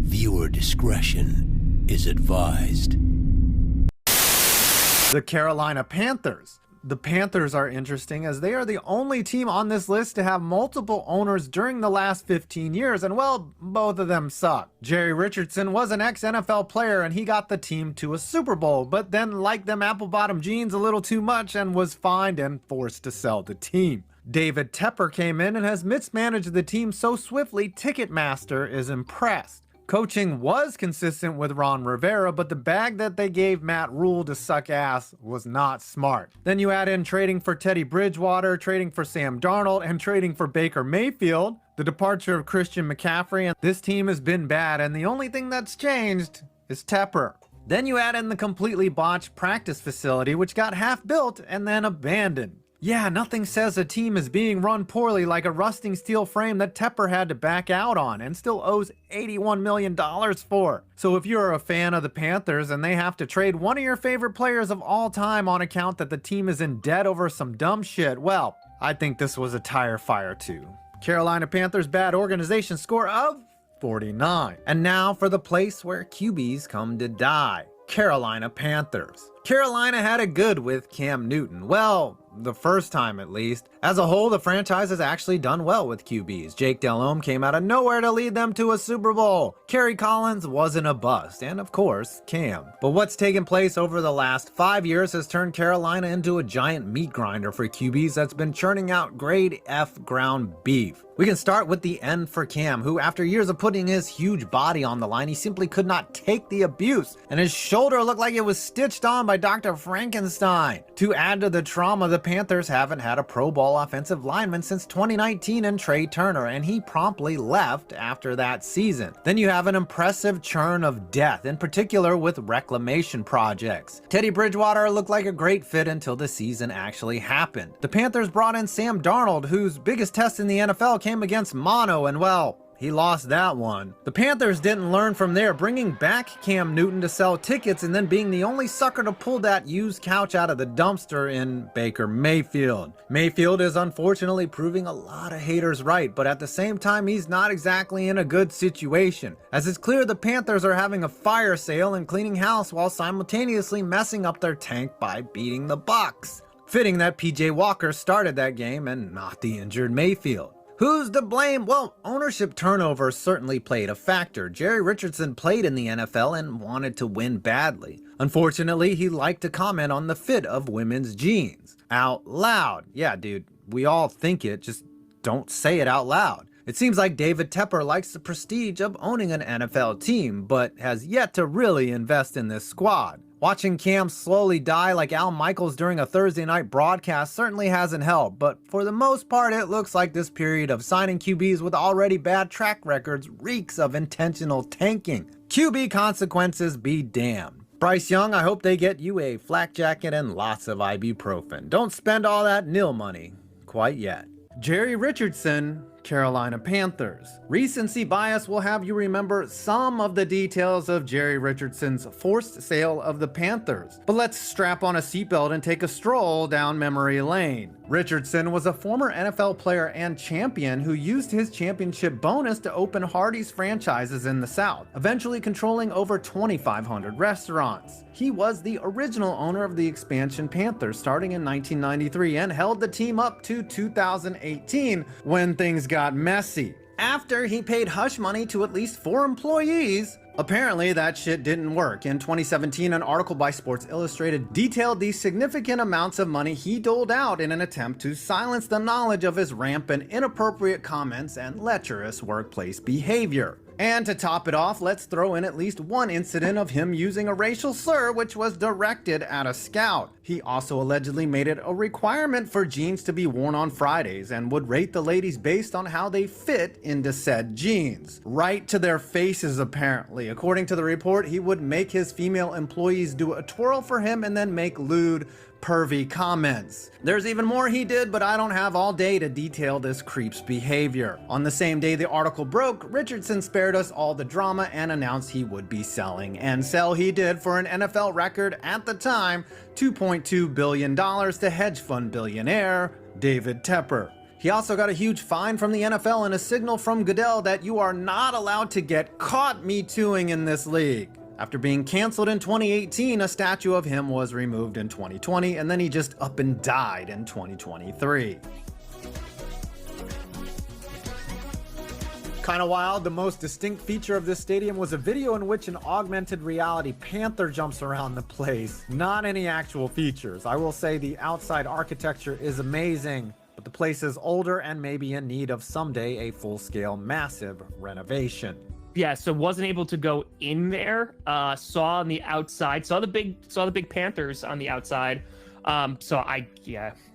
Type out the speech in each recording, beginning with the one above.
Viewer discretion is advised. The Carolina Panthers. The Panthers are interesting as they are the only team on this list to have multiple owners during the last 15 years, and well, both of them suck. Jerry Richardson was an ex-NFL player and he got the team to a Super Bowl, but then liked them apple-bottom jeans a little too much and was fined and forced to sell the team. David Tepper came in and has mismanaged the team so swiftly Ticketmaster is impressed. Coaching was consistent with Ron Rivera, but the bag that they gave Matt Rule to suck ass was not smart. Then you add in trading for Teddy Bridgewater, trading for Sam Darnold, and trading for Baker Mayfield, the departure of Christian McCaffrey, and this team has been bad, and the only thing that's changed is Tepper. Then you add in the completely botched practice facility, which got half built and then abandoned. Yeah, nothing says a team is being run poorly like a rusting steel frame that Tepper had to back out on and still owes $81 million for. So if you're a fan of the Panthers and they have to trade one of your favorite players of all time on account that the team is in debt over some dumb shit, well, I think this was a tire fire too. Carolina Panthers bad organization score of 49. And now for the place where QBs come to die. Carolina Panthers. Carolina had it good with Cam Newton. Well, the first time at least. As a whole, the franchise has actually done well with QBs. Jake Delhomme came out of nowhere to lead them to a Super Bowl. Kerry Collins wasn't a bust, and of course, Cam. But what's taken place over the last 5 years has turned Carolina into a giant meat grinder for QBs that's been churning out grade F ground beef. We can start with the end for Cam, who after years of putting his huge body on the line, he simply could not take the abuse, and his shoulder looked like it was stitched on by Dr. Frankenstein. To add to the trauma, the Panthers haven't had a Pro Bowl offensive lineman since 2019 in Trey Turner, and he promptly left after that season. Then you have an impressive churn of death, in particular with reclamation projects. Teddy Bridgewater looked like a great fit until the season actually happened. The Panthers brought in Sam Darnold, whose biggest test in the NFL came against mono, and well, he lost that one. The Panthers didn't learn from there, bringing back Cam Newton to sell tickets and then being the only sucker to pull that used couch out of the dumpster in Baker Mayfield. Mayfield is unfortunately proving a lot of haters right, but at the same time, he's not exactly in a good situation. As it's clear, the Panthers are having a fire sale and cleaning house while simultaneously messing up their tank by beating the Bucs. Fitting that PJ Walker started that game and not the injured Mayfield. Who's to blame? Well, ownership turnover certainly played a factor. Jerry Richardson played in the NFL and wanted to win badly. Unfortunately, he liked to comment on the fit of women's jeans. Out loud. Yeah, dude, we all think it, just don't say it out loud. It seems like David Tepper likes the prestige of owning an NFL team, but has yet to really invest in this squad. Watching Cam slowly die like Al Michaels during a Thursday night broadcast certainly hasn't helped, but for the most part it looks like this period of signing QBs with already bad track records reeks of intentional tanking. QB consequences be damned. Bryce Young, I hope they get you a flak jacket and lots of ibuprofen. Don't spend all that nil money quite yet. Jerry Richardson, Carolina Panthers. Recency bias will have you remember some of the details of Jerry Richardson's forced sale of the Panthers. But let's strap on a seatbelt and take a stroll down memory lane. Richardson was a former NFL player and champion who used his championship bonus to open Hardee's franchises in the South, eventually controlling over 2,500 restaurants. He was the original owner of the expansion Panthers starting in 1993 and held the team up to 2018 when things got messy. After he paid hush money to at least 4 employees, apparently that shit didn't work. In 2017, an article by Sports Illustrated detailed the significant amounts of money he doled out in an attempt to silence the knowledge of his rampant inappropriate comments and lecherous workplace behavior. And to top it off, let's throw in at least one incident of him using a racial slur which was directed at a scout. He also allegedly made it a requirement for jeans to be worn on Fridays and would rate the ladies based on how they fit into said jeans. Right to their faces apparently. According to the report, he would make his female employees do a twirl for him and then make lewd, pervy comments. There's even more he did, but I don't have all day to detail this creep's behavior. On the same day the article broke, Richardson spared us all the drama and announced he would be selling. And sell he did for an NFL record at the time, $2.2 billion to hedge fund billionaire David Tepper. He also got a huge fine from the NFL and a signal from Goodell that you are not allowed to get caught Me Tooing in this league. After being canceled in 2018, a statue of him was removed in 2020, and then he just up and died in 2023. Kinda wild, the most distinct feature of this stadium was a video in which an augmented reality panther jumps around the place. Not any actual features. I will say the outside architecture is amazing, but the place is older and maybe in need of someday a full-scale massive renovation. Yeah, so wasn't able to go in there. Saw on the outside, saw the big panthers on the outside. Hold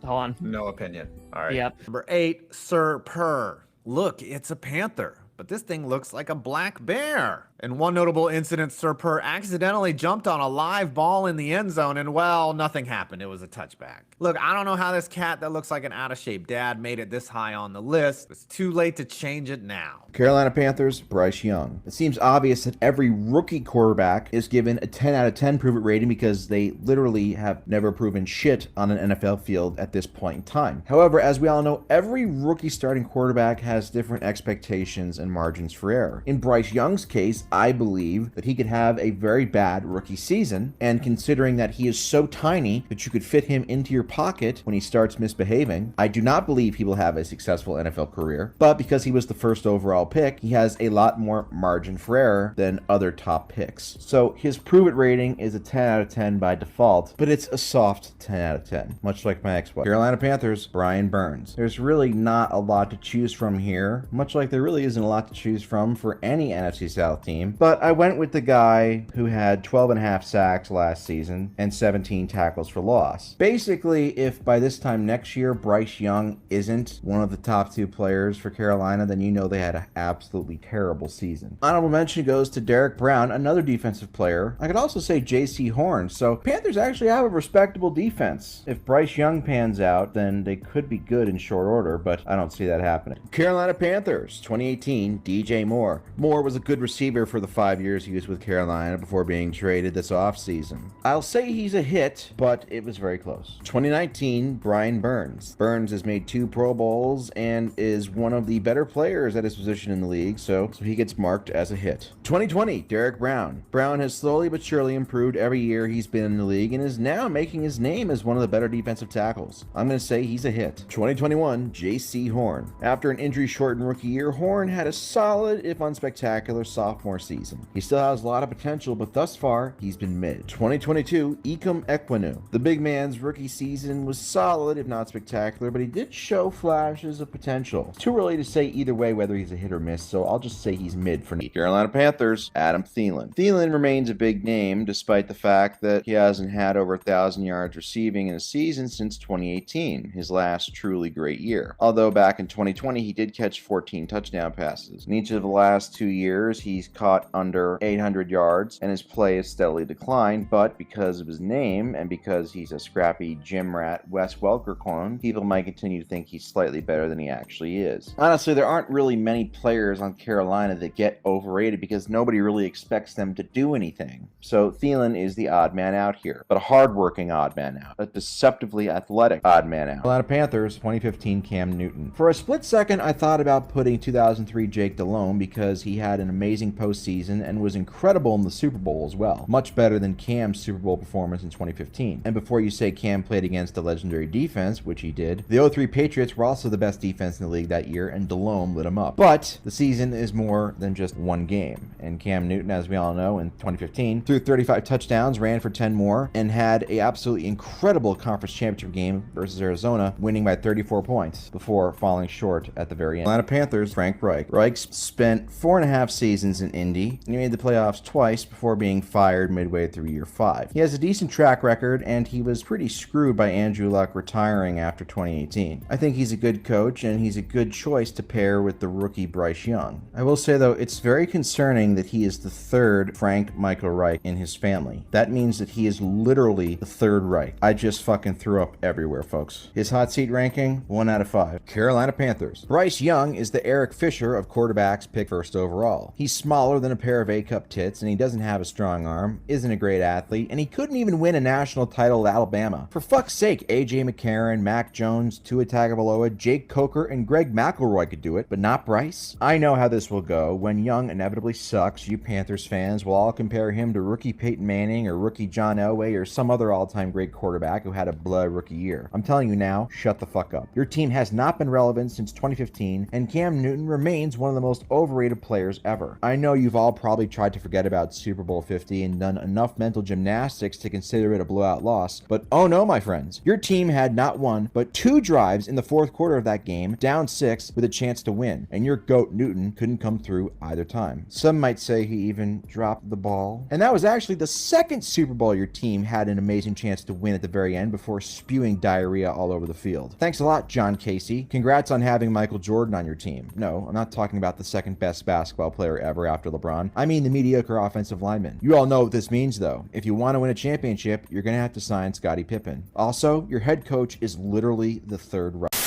on. No opinion. All right. Yep. Number 8, Sir Purr. Look, it's a panther, but this thing looks like a black bear. In one notable incident, Sir Purr accidentally jumped on a live ball in the end zone and, well, nothing happened. It was a touchback. Look, I don't know how this cat that looks like an out-of-shape dad made it this high on the list. It's too late to change it now. Carolina Panthers, Bryce Young. It seems obvious that every rookie quarterback is given a 10 out of 10 prove it rating because they literally have never proven shit on an NFL field at this point in time. However, as we all know, every rookie starting quarterback has different expectations and margins for error. In Bryce Young's case, I believe that he could have a very bad rookie season, and considering that he is so tiny that you could fit him into your pocket when he starts misbehaving, I do not believe he will have a successful NFL career, but because he was the first overall pick, he has a lot more margin for error than other top picks. So his prove it rating is a 10 out of 10 by default, but it's a soft 10 out of 10, much like my ex-wife. Carolina Panthers, Brian Burns. There's really not a lot to choose from here, much like there really isn't a lot to choose from for any NFC South team, but I went with the guy who had 12.5 sacks last season and 17 tackles for loss. Basically, if by this time next year Bryce Young isn't one of the top 2 players for Carolina, then you know they had an absolutely terrible season. Honorable mention goes to Derek Brown, another defensive player. I could also say J.C. Horn. So Panthers actually have a respectable defense. If Bryce Young pans out, then they could be good in short order, but I don't see that happening. Carolina Panthers, 2018, DJ Moore. Moore was a good receiver for the 5 years he was with Carolina before being traded this offseason. I'll say he's a hit, but it was very close. 2019, Brian Burns. Burns has made 2 Pro Bowls and is one of the better players at his position in the league, so he gets marked as a hit. 2020, Derek Brown. Brown has slowly but surely improved every year he's been in the league and is now making his name as one of the better defensive tackles. I'm going to say he's a hit. 2021, J.C. Horn. After an injury-shortened rookie year, Horn had a solid, if unspectacular, sophomore season. He still has a lot of potential, but thus far, he's been mid. 2022, Ikem Ekwonu. The big man's rookie season was solid, if not spectacular, but he did show flashes of potential. It's too early to say either way whether he's a hit or miss, so I'll just say he's mid for me. Carolina Panthers, Adam Thielen. Thielen remains a big name, despite the fact that he hasn't had over 1,000 yards receiving in a season since 2018, his last truly great year. Although back in 2020, he did catch 14 touchdown passes. In each of the last 2 years, he's caught under 800 yards, and his play has steadily declined, but because of his name and because he's a scrappy gym rat Wes Welker clone, people might continue to think he's slightly better than he actually is. Honestly, there aren't really many players on Carolina that get overrated because nobody really expects them to do anything. So Thielen is the odd man out here, but a hardworking odd man out, a deceptively athletic odd man out. Carolina Panthers, 2015 Cam Newton. For a split second, I thought about putting 2003 Jake Delhomme because he had an amazing postseason and was incredible in the Super Bowl as well. Much better than Cam's Super Bowl performance in 2015. And before you say Cam played against a legendary defense, which he did, the 03 Patriots were also the best defense in the league that year, and Delhomme lit him up. But the season is more than just one game. And Cam Newton, as we all know, in 2015, threw 35 touchdowns, ran for 10 more, and had an absolutely incredible conference championship game versus Arizona, winning by 34 points before falling short at the very end. Atlanta Panthers, Frank Reich. Reich spent 4.5 seasons in Indy, and he made the playoffs twice before being fired midway through year 5. He has a decent track record, and he was pretty screwed by Andrew Luck retiring after 2018. I think he's a good coach, and he's a good choice to pair with the rookie Bryce Young. I will say, though, it's very concerning that he is the third Frank Michael Reich in his family. That means that he is literally the third Reich. I just fucking threw up everywhere, folks. His hot seat ranking, 1 out of 5. Carolina Panthers. Bryce Young is the Eric Fisher of quarterbacks picked first overall. He's smaller than a pair of A-cup tits, and he doesn't have a strong arm, isn't a great athlete, and he couldn't even win a national title at Alabama. For fuck's sake, A.J. McCarron, Mac Jones, Tua Tagovailoa, Jake Coker, and Greg McElroy could do it, but not Bryce? I know how this will go. When Young inevitably sucks, you Panthers fans will all compare him to rookie Peyton Manning or rookie John Elway or some other all-time great quarterback who had a blood rookie year. I'm telling you now, shut the fuck up. Your team has not been relevant since 2015, and Cam Newton remains one of the most overrated players ever. I know you've all probably tried to forget about Super Bowl 50 and done enough mental gymnastics to consider it a blowout loss, but oh no, my friends. Your team had not one, but 2 drives in the fourth quarter of that game, down 6 with a chance to win, and your GOAT Newton couldn't come through either time. Some might say he even dropped the ball. And that was actually the second Super Bowl your team had an amazing chance to win at the very end before spewing diarrhea all over the field. Thanks a lot, John Casey. Congrats on having Michael Jordan on your team. No, I'm not talking about the second best basketball player ever after LeBron. I mean the mediocre offensive lineman. You all know what this means, though. If you want to win a championship, you're going to have to sign Scottie Pippen. Also, your head coach is literally the third round.